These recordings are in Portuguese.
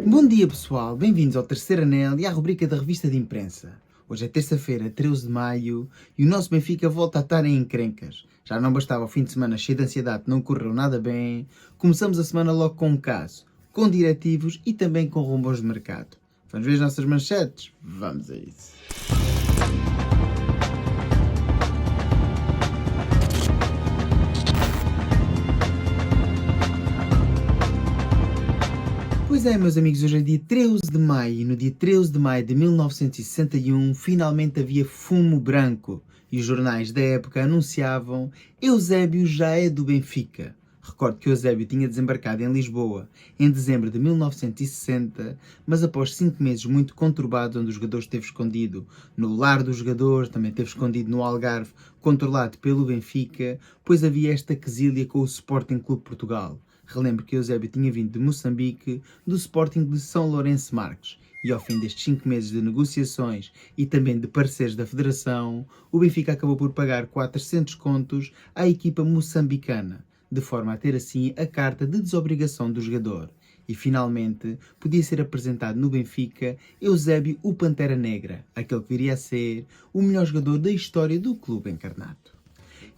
Bom dia pessoal, bem-vindos ao Terceiro Anel e à rubrica da revista de imprensa. Hoje é terça-feira, 13 de maio, e o nosso Benfica volta a estar em encrencas. Já não bastava o fim de semana cheio de ansiedade, não correu nada bem. Começamos a semana logo com um caso, com diretivos e também com rumores de mercado. Vamos ver as nossas manchetes? Vamos a isso. Pois é, meus amigos, hoje é dia 13 de maio e no dia 13 de maio de 1961 finalmente havia fumo branco e os jornais da época anunciavam Eusébio já é do Benfica. Recordo que Eusébio tinha desembarcado em Lisboa em dezembro de 1960, mas após 5 meses muito conturbados, onde o jogador esteve escondido no lar dos jogadores, também esteve escondido no Algarve, controlado pelo Benfica, pois havia esta quesília com o Sporting Clube Portugal. Relembro que Eusébio tinha vindo de Moçambique, do Sporting de São Lourenço Marques, e ao fim destes 5 meses de negociações e também de parceiros da Federação, o Benfica acabou por pagar 400 contos à equipa moçambicana, de forma a ter assim a carta de desobrigação do jogador. E finalmente podia ser apresentado no Benfica Eusébio o Pantera Negra, aquele que viria a ser o melhor jogador da história do clube encarnado.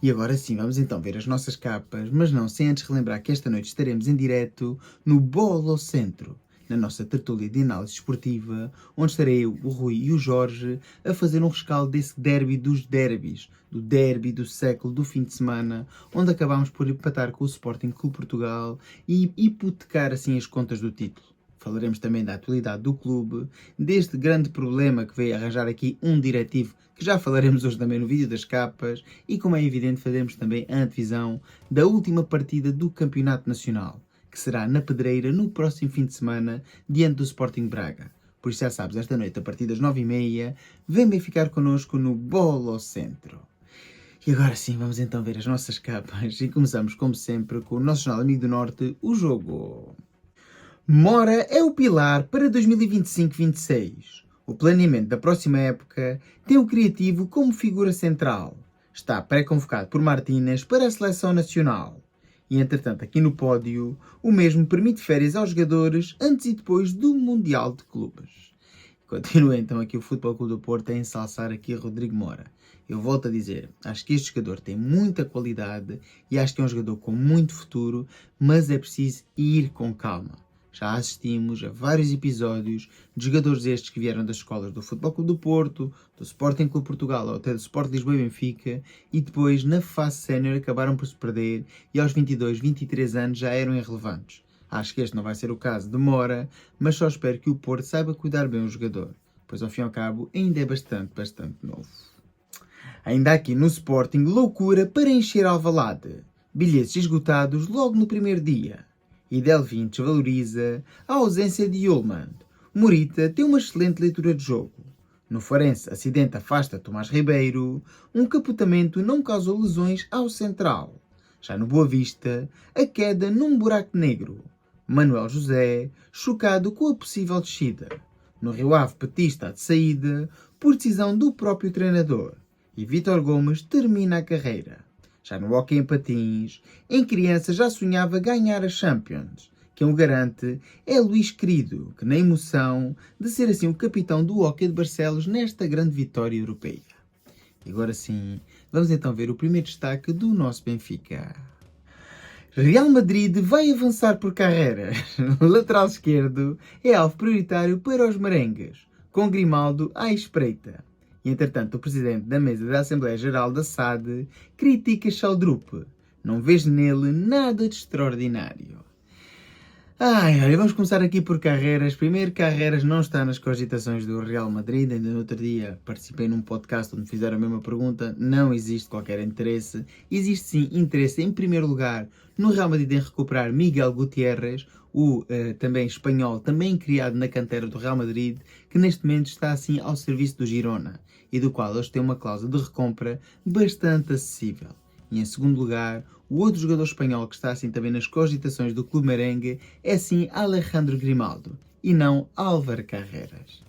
E agora sim, vamos então ver as nossas capas, mas não sem antes relembrar que esta noite estaremos em direto no Bolo Centro, na nossa tertúlia de análise esportiva, onde estarei eu, o Rui e o Jorge a fazer um rescaldo desse derby dos derbys, do derby do século, do fim de semana, onde acabámos por empatar com o Sporting Clube Portugal e hipotecar assim as contas do título. Falaremos também da atualidade do clube, deste grande problema que veio arranjar aqui um diretivo, que já falaremos hoje também no vídeo das capas, e como é evidente faremos também a antevisão da última partida do Campeonato Nacional, que será na Pedreira no próximo fim de semana, diante do Sporting Braga. Por isso já sabes, esta noite a partir das 9h30, vem bem ficar connosco no Bolo Centro. E agora sim, vamos então ver as nossas capas, e começamos como sempre com o nosso jornal Amigo do Norte, o jogo. Mora é o pilar para 2025-26. O planeamento da próxima época tem o criativo como figura central. Está pré-convocado por Martínez para a seleção nacional. E entretanto, aqui no pódio, o mesmo permite férias aos jogadores antes e depois do Mundial de Clubes. Continua então aqui o Futebol Clube do Porto a ensalçar aqui Rodrigo Mora. Eu volto a dizer, acho que este jogador tem muita qualidade e acho que é um jogador com muito futuro, mas é preciso ir com calma. Já assistimos a vários episódios de jogadores estes que vieram das escolas do Futebol Clube do Porto, do Sporting Clube Portugal ou até do Sport Lisboa e Benfica e depois na fase sénior acabaram por se perder e aos 22, 23 anos já eram irrelevantes. Acho que este não vai ser o caso de Mora, mas só espero que o Porto saiba cuidar bem o jogador, pois ao fim e ao cabo ainda é bastante novo. Ainda aqui no Sporting, loucura para encher Alvalade. Bilhetes esgotados logo no primeiro dia. E Delvin desvaloriza a ausência de Ullmann. Morita tem uma excelente leitura de jogo. No Farense, acidente afasta Tomás Ribeiro. Um capotamento não causou lesões ao central. Já no Boa Vista, a queda num buraco negro. Manuel José, chocado com a possível descida. No Rio Ave, Petit está de saída, por decisão do próprio treinador. E Vítor Gomes termina a carreira. Já no hóquei em patins, em criança já sonhava ganhar a Champions. Quem o garante é Luís Querido, que na emoção de ser assim o capitão do hóquei de Barcelos nesta grande vitória europeia. E agora sim, vamos então ver o primeiro destaque do nosso Benfica. Real Madrid vai avançar por Carreras. O lateral esquerdo é alvo prioritário para os merengues, com Grimaldo à espreita. E, entretanto, o presidente da mesa da Assembleia Geral da SAD critica Schaldrup. Não vejo nele nada de extraordinário. Olha, vamos começar aqui por Carreras. Primeiro, Carreras não está nas cogitações do Real Madrid. Ainda no outro dia participei num podcast onde fizeram a mesma pergunta. Não existe qualquer interesse. Existe sim interesse, em primeiro lugar, no Real Madrid em recuperar Miguel Gutiérrez, o também espanhol, também criado na cantera do Real Madrid, que neste momento está assim ao serviço do Girona e do qual eles têm uma cláusula de recompra bastante acessível. E em segundo lugar, o outro jogador espanhol que está assim também nas cogitações do clube merengue é sim Alejandro Grimaldo e não Álvaro Carreras.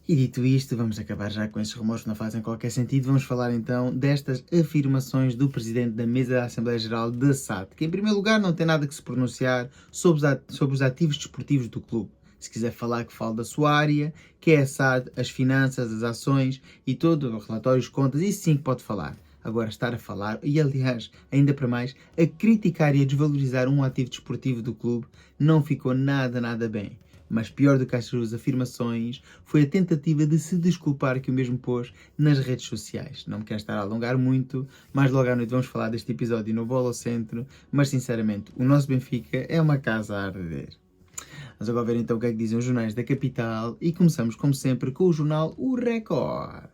E dito isto, vamos acabar já com esses rumores que não fazem qualquer sentido. Vamos falar então destas afirmações do Presidente da Mesa da Assembleia Geral da SAD, que em primeiro lugar não tem nada que se pronunciar sobre os ativos desportivos do clube. Se quiser falar, que fale da sua área, que é a SAD, as finanças, as ações e todo, relatórios, contas, isso sim que pode falar. Agora, estar a falar, e aliás, ainda para mais, a criticar e a desvalorizar um ativo desportivo do clube, não ficou nada bem. Mas pior do que as suas afirmações foi a tentativa de se desculpar que o mesmo pôs nas redes sociais. Não me quero estar a alongar muito, mas logo à noite vamos falar deste episódio no Bola ao Centro, mas sinceramente, o nosso Benfica é uma casa a arder. Vamos agora ver então o que é que dizem os jornais da capital e começamos como sempre com o jornal O Record.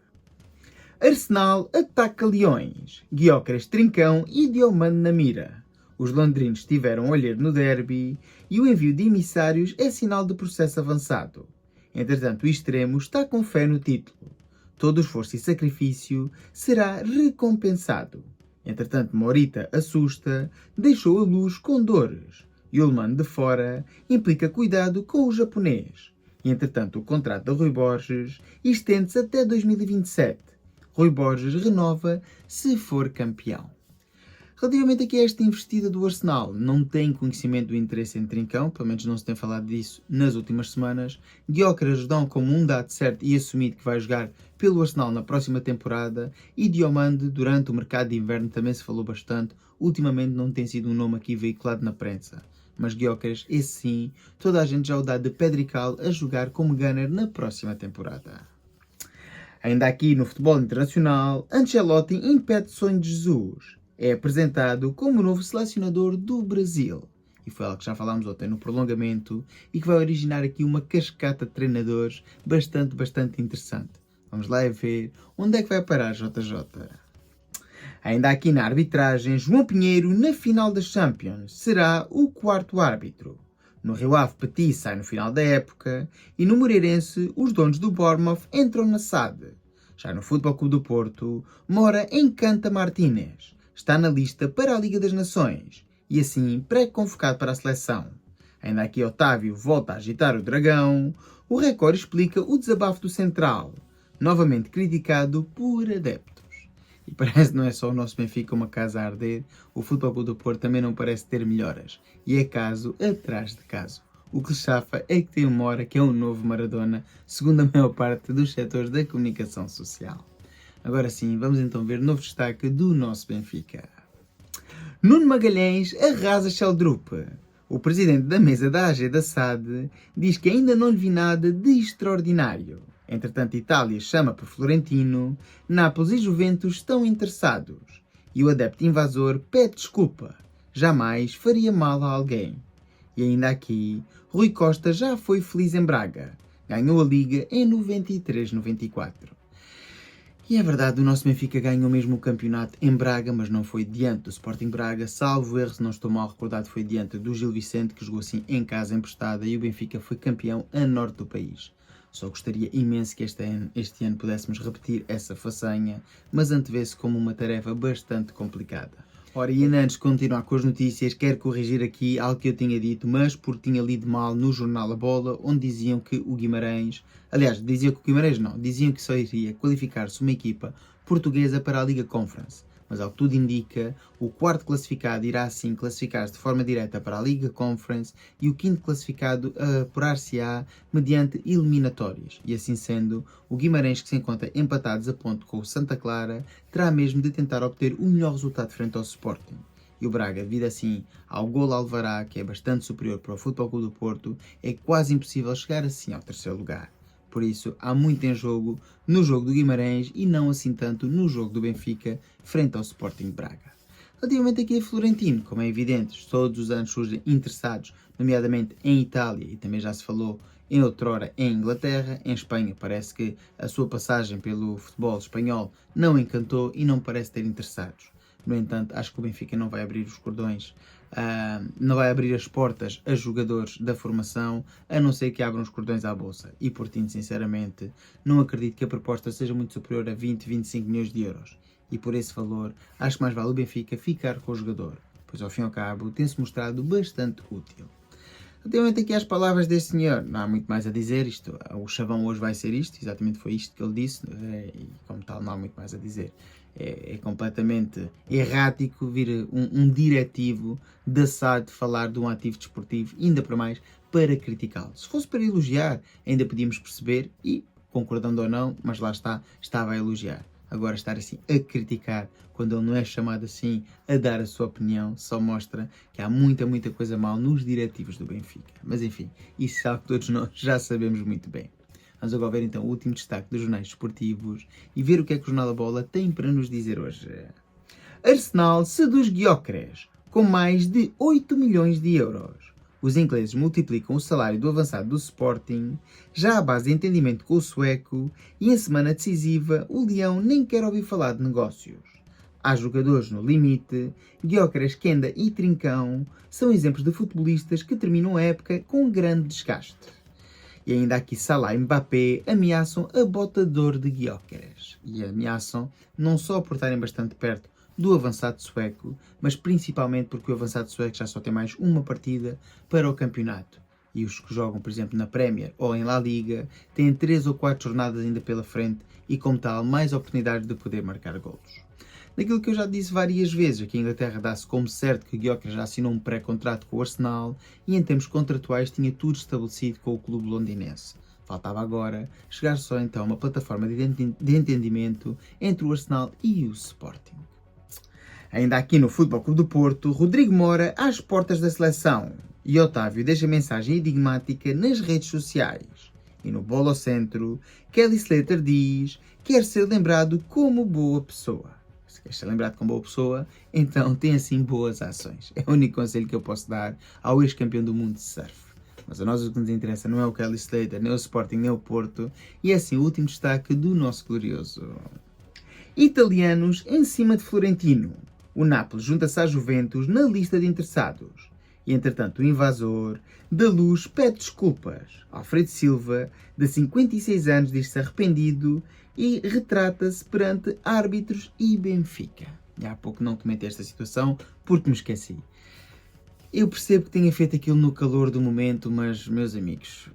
Arsenal ataca Leões, Gyökeres Trincão e Diomande na mira. Os londrinos tiveram olheiro no derby e o envio de emissários é sinal de processo avançado. Entretanto, o extremo está com fé no título. Todo o esforço e sacrifício será recompensado. Entretanto, Morita assusta, deixou a luz com dores. E o alemão de fora implica cuidado com o japonês. E, entretanto, o contrato de Rui Borges estende-se até 2027. Rui Borges renova se for campeão. Relativamente aqui a esta investida do Arsenal, não tem conhecimento do interesse em Trincão, pelo menos não se tem falado disso nas últimas semanas. Gyökeres dão como um dado certo e assumido que vai jogar pelo Arsenal na próxima temporada e Diomande, durante o mercado de inverno, também se falou bastante. Ultimamente não tem sido um nome aqui veiculado na prensa. Mas Gyökeres, esse sim, toda a gente já o dá de pedrical a jogar como gunner na próxima temporada. Ainda aqui no futebol internacional, Ancelotti impede sonho de Jesus. É apresentado como o novo selecionador do Brasil. E foi algo que já falámos ontem no prolongamento e que vai originar aqui uma cascata de treinadores bastante interessante. Vamos lá ver onde é que vai parar JJ. Ainda aqui na arbitragem, João Pinheiro, na final das Champions, será o quarto árbitro. No Rio Ave, Petit sai no final da época e no Moreirense, os donos do Bournemouth entram na SAD. Já no Futebol Clube do Porto, Mora encanta Martínez. Está na lista para a Liga das Nações e assim pré-convocado para a seleção. Ainda aqui Otávio volta a agitar o dragão. O Record explica o desabafo do Central, novamente criticado por adeptos. E parece que não é só o nosso Benfica uma casa a arder, o Futebol Clube do Porto também não parece ter melhoras. E é caso atrás de caso. O que se chafa é que tem uma hora que é um novo Maradona, segundo a maior parte dos setores da comunicação social. Agora sim, vamos então ver o novo destaque do nosso Benfica. Nuno Magalhães arrasa Sheldrup. O presidente da mesa da AG da SAD diz que ainda não lhe vi nada de extraordinário. Entretanto, Itália chama por Florentino, Nápoles e Juventus estão interessados. E o adepto invasor pede desculpa. Jamais faria mal a alguém. E ainda aqui, Rui Costa já foi feliz em Braga. Ganhou a Liga em 93-94. E é verdade, o nosso Benfica ganhou mesmo o campeonato em Braga, mas não foi diante do Sporting Braga. Salvo erro, se não estou mal recordado, foi diante do Gil Vicente, que jogou assim em casa emprestada, e o Benfica foi campeão a norte do país. Só gostaria imenso que este ano pudéssemos repetir essa façanha, mas antevê-se como uma tarefa bastante complicada. Ora, e antes de continuar com as notícias, quero corrigir aqui algo que eu tinha dito, mas porque tinha lido mal no jornal A Bola, onde diziam que o Guimarães... Aliás, diziam que o Guimarães não, diziam que só iria qualificar-se uma equipa portuguesa para a Liga Conference. Mas ao que tudo indica, o quarto classificado irá assim classificar-se de forma direta para a Liga Conference e o quinto classificado apurar-se-á mediante eliminatórias. E assim sendo, o Guimarães, que se encontra empatados a ponto com o Santa Clara, terá mesmo de tentar obter o melhor resultado frente ao Sporting. E o Braga, devido assim ao golo Alvará, que é bastante superior para o Futebol Clube do Porto, é quase impossível chegar assim ao terceiro lugar. Por isso, há muito em jogo no jogo do Guimarães e não assim tanto no jogo do Benfica frente ao Sporting de Braga. Relativamente aqui a Florentino, como é evidente, todos os anos surgem interessados, nomeadamente em Itália e também já se falou em outrora em Inglaterra. Em Espanha parece que a sua passagem pelo futebol espanhol não encantou e não parece ter interessados. No entanto, acho que o Benfica não vai abrir os cordões, não vai abrir as portas a jogadores da formação, a não ser que abram os cordões à bolsa. E, portanto, sinceramente, não acredito que a proposta seja muito superior a 20, 25 milhões de euros. E por esse valor, acho que mais vale o Benfica ficar com o jogador, pois ao fim e ao cabo tem-se mostrado bastante útil. Relativamente aqui às palavras deste senhor, não há muito mais a dizer. O chavão hoje vai ser isto, exatamente foi isto que ele disse, e como tal não há muito mais a dizer. É completamente errático vir um diretivo da SAD falar de um ativo desportivo, ainda para mais, para criticá-lo. Se fosse para elogiar, ainda podíamos perceber e, concordando ou não, mas lá está, estava a elogiar. Agora estar assim a criticar, quando ele não é chamado assim a dar a sua opinião, só mostra que há muita coisa mal nos diretivos do Benfica. Mas enfim, isso é algo que todos nós já sabemos muito bem. Vamos agora ver então o último destaque dos jornais desportivos e ver o que é que o Jornal da Bola tem para nos dizer hoje. Arsenal seduz Gyökeres com mais de 8 milhões de euros. Os ingleses multiplicam o salário do avançado do Sporting, já à base de entendimento com o sueco, e em semana decisiva o Leão nem quer ouvir falar de negócios. Há jogadores no limite, Gyökeres, Kenda e Trincão são exemplos de futebolistas que terminam a época com grande desgaste. E ainda aqui Salah e Mbappé ameaçam a bota de ouro de Gyökeres. E ameaçam não só por estarem bastante perto do avançado sueco, mas principalmente porque o avançado sueco já só tem mais uma partida para o campeonato. E os que jogam, por exemplo, na Premier ou em La Liga, têm 3 ou 4 jornadas ainda pela frente e, como tal, mais oportunidades de poder marcar golos. Daquilo que eu já disse várias vezes, aqui em Inglaterra dá-se como certo que Gyökeres já assinou um pré-contrato com o Arsenal e em termos contratuais tinha tudo estabelecido com o clube londinense. Faltava agora chegar só então a uma plataforma de entendimento entre o Arsenal e o Sporting. Ainda aqui no Futebol Clube do Porto, Rodrigo Moura às portas da seleção e Otávio deixa mensagem enigmática nas redes sociais. E no Bola ao Centro, Kelly Slater diz que quer ser lembrado como boa pessoa. Se quer ser lembrado como boa pessoa, então tem assim boas ações. É o único conselho que eu posso dar ao ex-campeão do mundo de surf. Mas a nós o que nos interessa não é o Kelly Slater, nem o Sporting, nem o Porto. E é assim o último destaque do nosso glorioso. Italianos em cima de Florentino. O Nápoles junta-se à Juventus na lista de interessados. E entretanto o invasor da Luz pede desculpas. Alfredo Silva, de 56 anos, diz-se arrependido e retrata-se perante árbitros e Benfica. E há pouco não comentei esta situação porque me esqueci. Eu percebo que tenha feito aquilo no calor do momento, mas, meus amigos,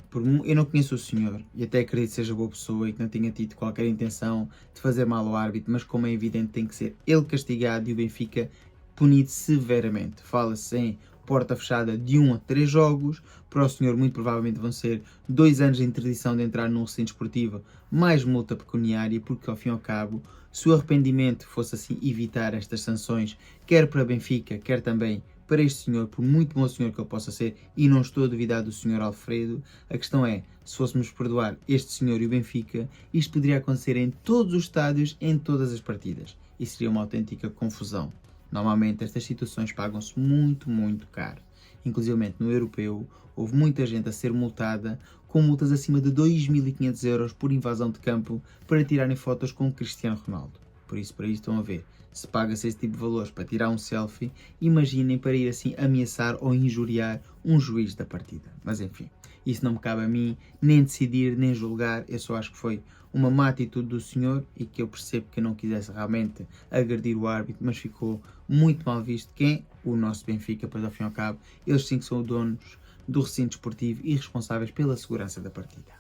eu não conheço o senhor e até acredito que seja boa pessoa e que não tenha tido qualquer intenção de fazer mal ao árbitro, mas como é evidente tem que ser ele castigado e o Benfica punido severamente. Fala-se em porta fechada de 1 a 3 jogos, para o senhor muito provavelmente vão ser 2 anos de interdição de entrar num recinto esportivo, mais multa pecuniária, porque ao fim e ao cabo, se o arrependimento fosse assim evitar estas sanções, quer para Benfica, quer também para este senhor, por muito bom senhor que ele possa ser, e não estou a duvidar do senhor Alfredo, a questão é, se fôssemos perdoar este senhor e o Benfica, isto poderia acontecer em todos os estádios, em todas as partidas, e seria uma autêntica confusão. Normalmente estas situações pagam-se muito caro. Inclusive no europeu, houve muita gente a ser multada com multas acima de 2.500 euros por invasão de campo para tirarem fotos com Cristiano Ronaldo. Por isso estão a ver. Se paga-se esse tipo de valores para tirar um selfie, imaginem para ir assim ameaçar ou injuriar um juiz da partida. Mas enfim, isso não me cabe a mim nem decidir, nem julgar. Eu só acho que foi uma má atitude do senhor e que eu percebo que não quisesse realmente agredir o árbitro, mas ficou muito mal visto. Quem? O nosso Benfica, pois ao fim e ao cabo, eles sim que são donos do recinto esportivo e responsáveis pela segurança da partida.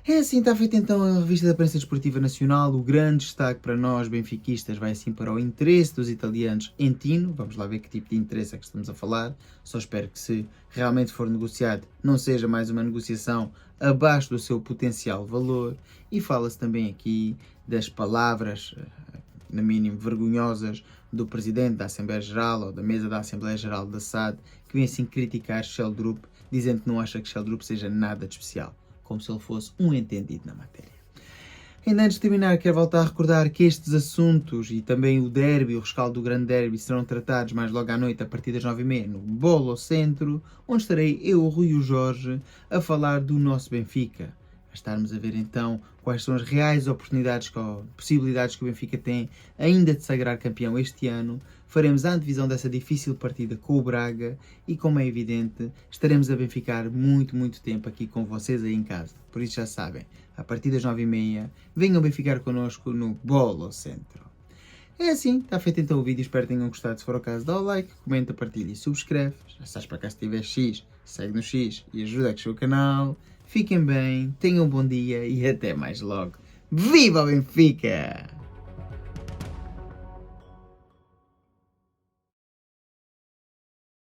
É assim, está feita então a revista da Prensa Desportiva Nacional. O grande destaque para nós, benfiquistas, vai assim para o interesse dos italianos em Tino. Vamos lá ver que tipo de interesse é que estamos a falar. Só espero que, se realmente for negociado, não seja mais uma negociação abaixo do seu potencial valor. E fala-se também aqui das palavras, no mínimo vergonhosas, do Presidente da Assembleia Geral ou da Mesa da Assembleia Geral da SAD, que vem assim criticar Sheldrup, dizendo que não acha que Sheldrup seja nada de especial, como se ele fosse um entendido na matéria. Ainda antes de terminar, quero voltar a recordar que estes assuntos e também o derby, o rescaldo do grande derby, serão tratados mais logo à noite, a partir das 9h30, no Bola ao Centro, onde estarei eu, o Rui e o Jorge, a falar do nosso Benfica. A estarmos a ver então quais são as reais oportunidades, possibilidades que o Benfica tem ainda de sagrar campeão este ano. Faremos a antevisão dessa difícil partida com o Braga e, como é evidente, estaremos a ficar muito tempo aqui com vocês aí em casa. Por isso já sabem, a partir das 9h30, venham ficar connosco no Bola ao Centro. É assim, está feito então o vídeo, espero que tenham gostado. Se for o caso, dá o like, comenta, partilha e subscreve. Já sabes, para cá, se tiver X, segue no X e ajuda a crescer o canal. Fiquem bem, tenham um bom dia e até mais logo. Viva o Benfica!